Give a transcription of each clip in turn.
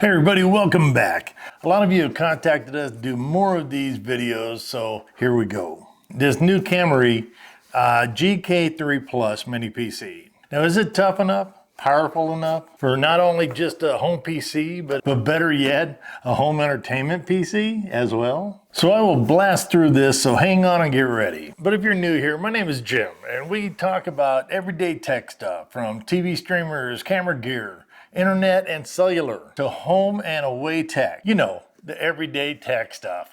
Hey everybody, welcome back. A lot of you have contacted us to do more of these videos, so here we go. This new Kamrui GK3 Plus Mini PC. Now, is it tough enough, powerful enough for not only just a home PC, but better yet, a home entertainment PC as well? So I will blast through this, so hang on and get ready. But if you're new here, my name is Jim, and we talk about everyday tech stuff, from TV streamers, camera gear, internet and cellular, to home and away tech. You know, the everyday tech stuff.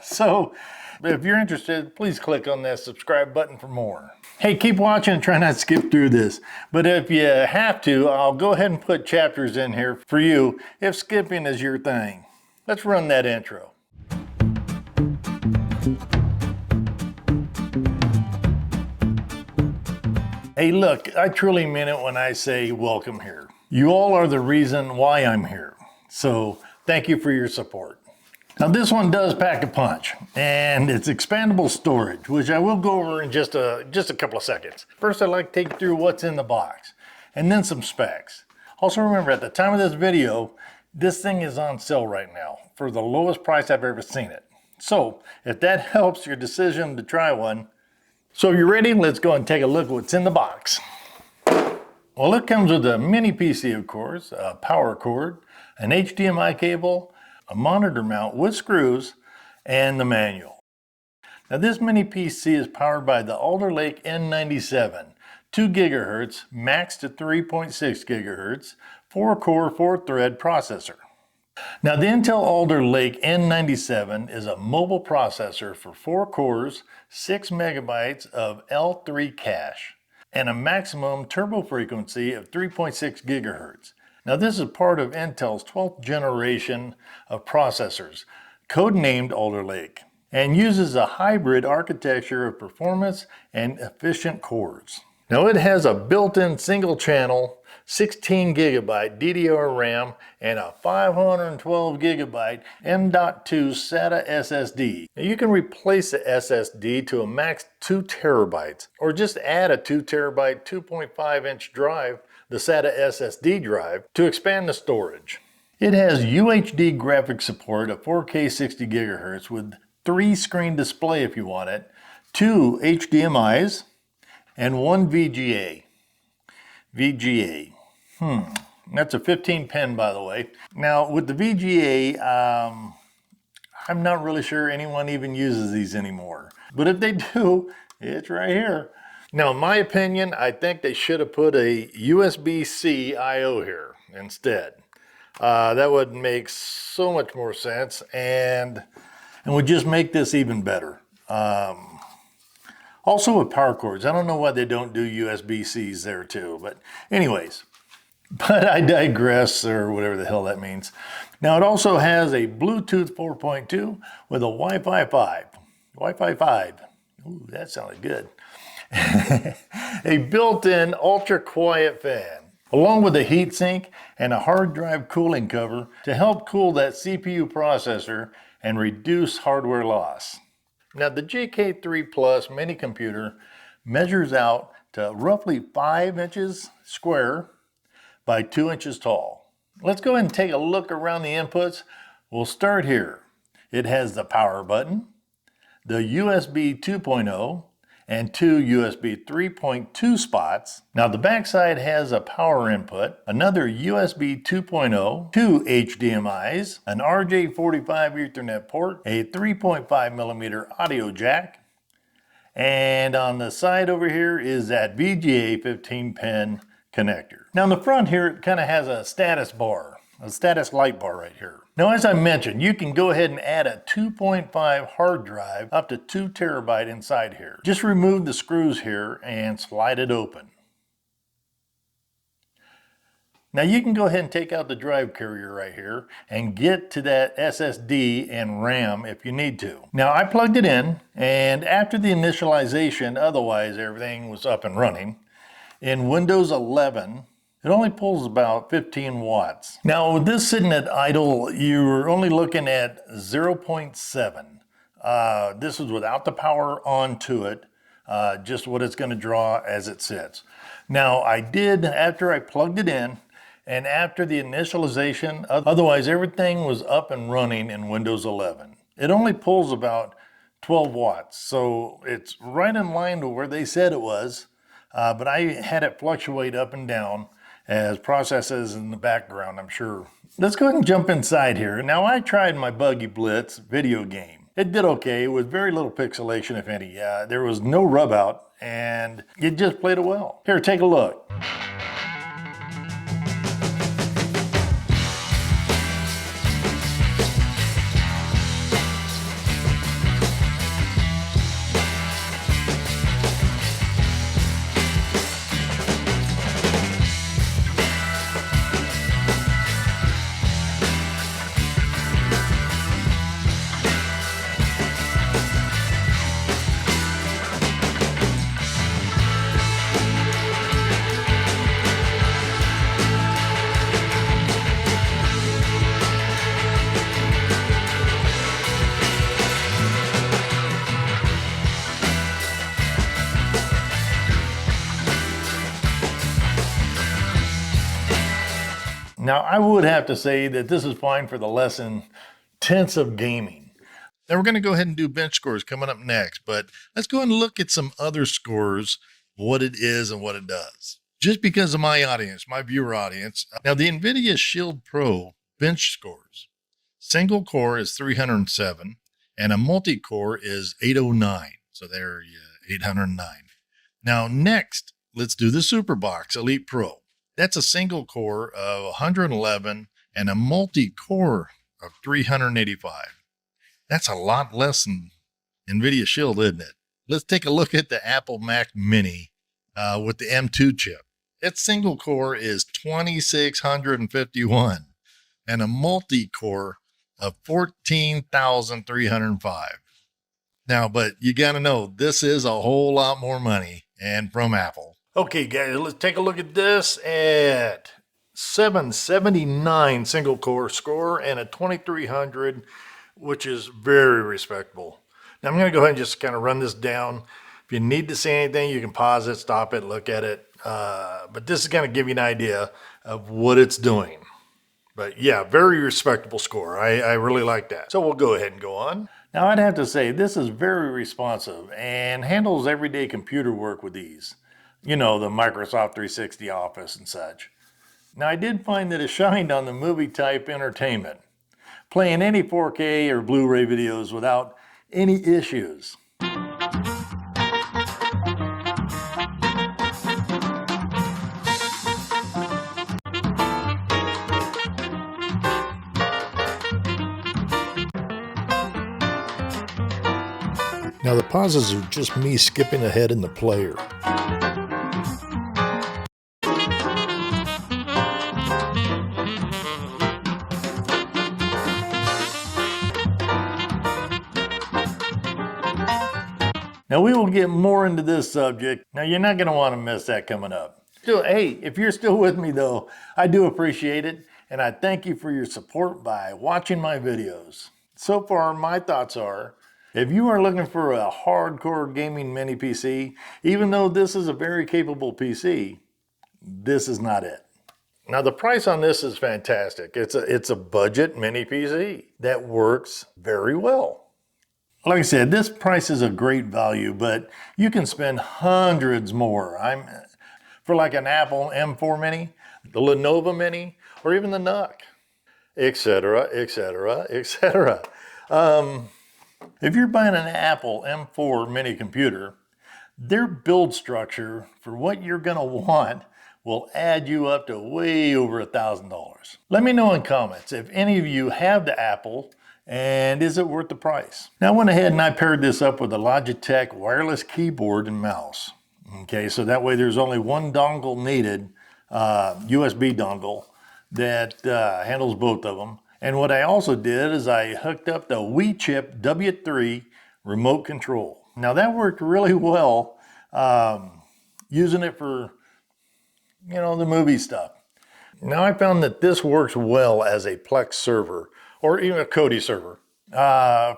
So if you're interested, please click on that subscribe button for more. Hey, keep watching and try not to skip through this. But if you have to, I'll go ahead and put chapters in here for you if skipping is your thing. Let's run that intro. Hey, look, I truly mean it when I say welcome here. You all are the reason why I'm here. So thank you for your support. Now this one does pack a punch, and it's expandable storage, which I will go over in just a couple of seconds. First, I'd like to take you through what's in the box, and then some specs. Also remember, at the time of this video, this thing is on sale right now for the lowest price I've ever seen it. So if that helps your decision to try one, so if you're ready, let's go and take a look at what's in the box. Well, it comes with a mini PC, of course, a power cord, an HDMI cable, a monitor mount with screws, and the manual. Now this mini PC is powered by the Alder Lake N97, 2 GHz, max to 3.6 GHz, 4-core, 4-thread processor. Now the Intel Alder Lake N97 is a mobile processor for 4 cores, 6 megabytes of L3 cache, and a maximum turbo frequency of 3.6 gigahertz. Now this is part of Intel's 12th generation of processors, codenamed Alder Lake, and uses a hybrid architecture of performance and efficient cores. Now it has a built-in single channel 16 gigabyte DDR RAM and a 512 gigabyte M.2 SATA SSD. Now you can replace the SSD to a max 2 terabytes, or just add a 2 terabyte 2.5 inch drive, the SATA SSD drive, to expand the storage. It has UHD graphics support of 4K 60 gigahertz with 3 screen display if you want it, 2 HDMIs, and 1 VGA. That's a 15 pin, by the way. Now with the VGA, I'm not really sure anyone even uses these anymore. But if they do, it's right here. Now in my opinion, I think they should have put a USB-C I/O here instead. That would make so much more sense and would just make this even better. Also with power cords, I don't know why they don't do USB-Cs there too, but anyways. But I digress, or whatever the hell that means. Now it also has a Bluetooth 4.2 with a Wi-Fi 5. Wi-Fi 5. Ooh, that sounded good. A built-in ultra-quiet fan, along with a heatsink and a hard drive cooling cover to help cool that CPU processor and reduce hardware loss. Now the GK3 Plus mini computer measures out to roughly 5 inches square by 2 inches tall. Let's go ahead and take a look around the inputs. We'll start here. It has the power button, the USB 2.0, and 2 USB 3.2 spots. Now the backside has a power input, another USB 2.0, 2 HDMIs, an RJ45 Ethernet port, a 3.5 millimeter audio jack, and on the side over here is that VGA 15 pin connector. Now in the front here, it kind of has a status bar, a status light bar right here. Now as I mentioned, you can go ahead and add a 2.5 hard drive up to 2 terabyte inside here. Just remove the screws here and slide it open. Now you can go ahead and take out the drive carrier right here and get to that SSD and RAM if you need to. Now I plugged it in, and after the initialization, otherwise everything was up and running. In Windows 11, it only pulls about 15 watts. Now with this sitting at idle, you're only looking at 0.7. This is without the power onto it, just what it's going to draw as it sits. Now I did, after I plugged it in and after the initialization, otherwise everything was up and running in Windows 11. It only pulls about 12 watts, so it's right in line to where they said it was, but I had it fluctuate up and down as processes in the background, I'm sure. Let's go ahead and jump inside here. Now, I tried my Buggy Blitz video game. It did okay with very little pixelation, if any. There was no rub out, and it just played it well. Here, take a look. Now, I would have to say that this is fine for the less intensive gaming. Now, we're going to go ahead and do bench scores coming up next, but let's go ahead and look at some other scores, what it is and what it does. Just because of my audience, my viewer audience. Now, the Nvidia Shield Pro bench scores. Single core is 307, and a multi-core is 809. So there, 809. Now, next, let's do the Superbox Elite Pro. That's a single core of 111 and a multi-core of 385. That's a lot less than Nvidia Shield, isn't it? Let's take a look at the Apple Mac Mini with the M2 chip. Its single core is 2651 and a multi-core of 14,305. Now, but you got to know, this is a whole lot more money and from Apple. Okay, guys, let's take a look at this at 779 single core score and a 2300, which is very respectable. Now, I'm going to go ahead and just kind of run this down. If you need to see anything, you can pause it, stop it, look at it. But this is going to give you an idea of what it's doing. But yeah, very respectable score. I really like that. So we'll go ahead and go on. Now, I'd have to say this is very responsive and handles everyday computer work with ease. You know, the Microsoft 360 Office and such. Now, I did find that it shined on the movie type entertainment, playing any 4K or Blu-ray videos without any issues. Now, the pauses are just me skipping ahead in the player. Now, we will get more into this subject. Now, you're not going to want to miss that coming up. So, hey, if you're still with me, though, I do appreciate it, and I thank you for your support by watching my videos. So far, my thoughts are, if you are looking for a hardcore gaming mini PC, even though this is a very capable PC, this is not it. Now, the price on this is fantastic. It's a budget mini PC that works very well. Like I said, this price is a great value, but you can spend hundreds more. For like an Apple M4 Mini, the Lenovo Mini, or even the NUC, etc., etc., etc. If you're buying an Apple M4 Mini computer, their build structure for what you're going to want will add you up to way over $1,000. Let me know in comments if any of you have the Apple, and is it worth the price? Now, I went ahead and I paired this up with a Logitech wireless keyboard and mouse. Okay, so that way there's only one dongle needed, USB dongle, that handles both of them. And what I also did is I hooked up the WeChip W3 remote control. Now, that worked really well, using it for, the movie stuff. Now, I found that this works well as a Plex server, or even a Kodi server,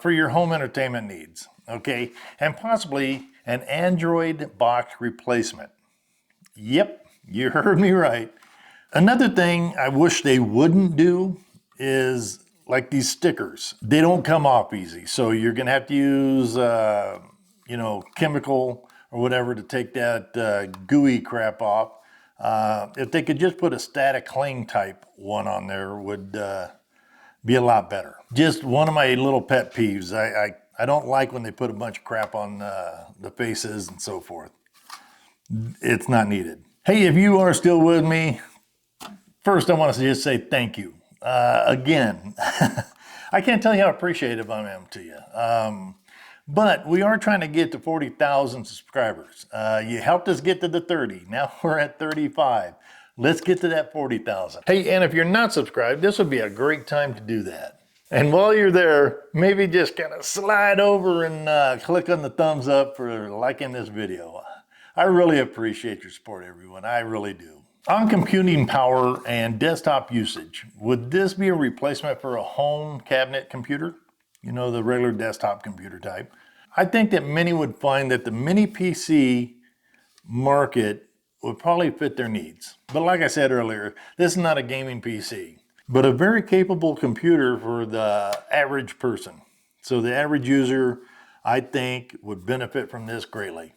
for your home entertainment needs, okay? And possibly an Android box replacement. Yep, you heard me right. Another thing I wish they wouldn't do is like these stickers. They don't come off easy. So you're gonna have to use, chemical or whatever to take that gooey crap off. If they could just put a static cling type one on there would be a lot better. Just one of my little pet peeves. I don't like when they put a bunch of crap on the faces and so forth. It's not needed. Hey, if you are still with me, first I want to just say thank you. Again, I can't tell you how appreciative I am to you. But we are trying to get to 40,000 subscribers. You helped us get to the 30. Now we're at 35. Let's get to that 40,000. Hey, and if you're not subscribed, this would be a great time to do that. And while you're there, maybe just kind of slide over and click on the thumbs up for liking this video. I really appreciate your support, everyone. I really do. On computing power and desktop usage, would this be a replacement for a home cabinet computer? You know, the regular desktop computer type. I think that many would find that the mini PC market would probably fit their needs. But like I said earlier, this is not a gaming PC, but a very capable computer for the average person. So the average user, I think, would benefit from this greatly.